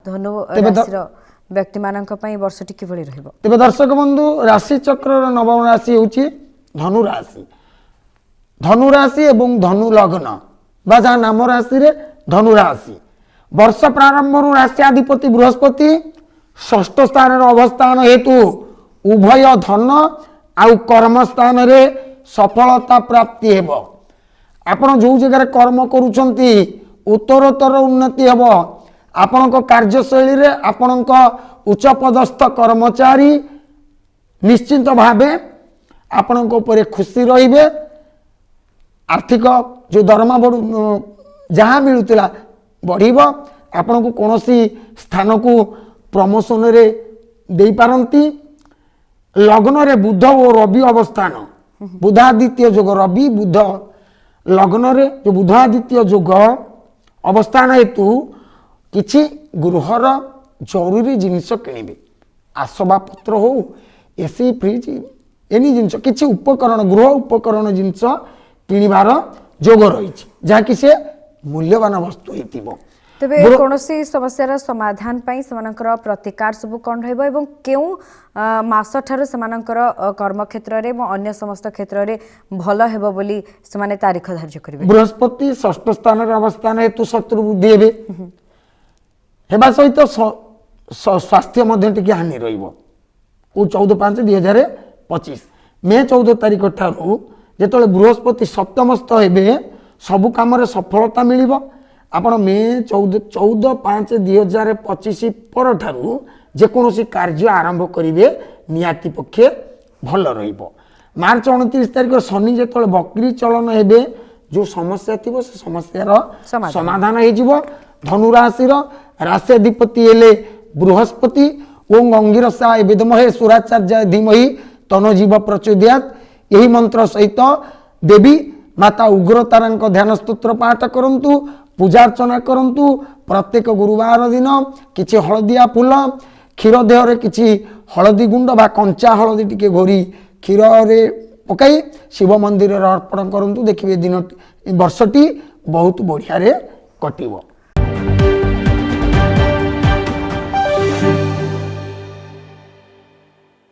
धनु राशि व्यक्ति मानक पई वर्षटी किभଳି रहइबो तेबे दर्शक बंधु राशि चक्र नवम राशि होची धनु राशि। धनु राशि एवं धनु लग्न बा जहाँ नाम राशि रे धनु राशि वर्ष प्रारंभ राष्ट्राधिपति बृहस्पति षष्ठ स्थान अवस्थान हेतु उभय धन आउ कर्म स्थान रे सफलता प्राप्ति हेब। आपण जो जगह कर्म करूछंती उत्तरोत्तर उन्नति हेब। आपण कार्यशैली रे आपण उच्च पदस्थ कर्मचारी निश्चित भावे आपण खुशी रहिबे। आर्थिक जो दरमा बढ़ जहाँ मिलूला बढ़िबो। आपण को कौनसी स्थान को प्रमोशन रे दे पारंती। लग्न रे बुध और रवि अवस्थान बुधादित्य जोग रवि बुध लग्न रे जो बुधादित्य जोग अवस्थान हेतु किछि गृहर जरूरी जिनिस किणिबे। आसबाबपत्र हो एसी फ्रिज एनी जिनिस किछि उपकरण गृह उपकरण जिनिस किणिबार जोग रही जहाँ कि से मूल्यवान वस्तु हेतिबो। तबे कोनोसी समस्यार समाधान पाई समानकर प्रतिकार सब कोन रहइबो एवं केउ मास ठारो समानकर कर्म क्षेत्र रे एवं अन्य समस्त क्षेत्र रे भलो हेबो बोली समाने तारीख धार्य करिवे। बृहस्पति षष्ठ स्थान रे अवस्थान हेतु शत्रु बुद्धि हेबे हेबा सहित स्वास्थ्य मध्ये टिके हानि रहिबो। को 14/5/2025 मे 14 तारीख ठारू जेतले बृहस्पति सप्तमस्थ हेबे सबु काम रे सफलता मिलिबो। आपण मे 14/5/2025 पर ठारू जे कोनोसी कार्य आरंभ करिवे नियाति पक्षे भल रहिबो। मार्च 29 तारिख शनि जेतले बकरी चलन हेबे जो समस्या थिबो से समस्यार समाधान हे जिवो। धनु राशि राशि अधिपति हेले बृहस्पति ओं अंगिरसा विद्महे सुराचार्य धीमहि तनो जीव प्रचोदयात्। यही मंत्र सहित देवी माता उग्रतारांक ध्यान स्तोत्र पाठ करंतु पूजार्चना करंतु। प्रत्येक गुरुवार दिन किछि हळदिया फूल क्षीर देहरे किछि हळदी गुंड बा कंचा हळदी टिके घोरी क्षीर रे पकाई शिव मंदिर रे अर्पण करंतु। देखिबे दिन वर्षटी बहुत बढ़िया रे कटिबो।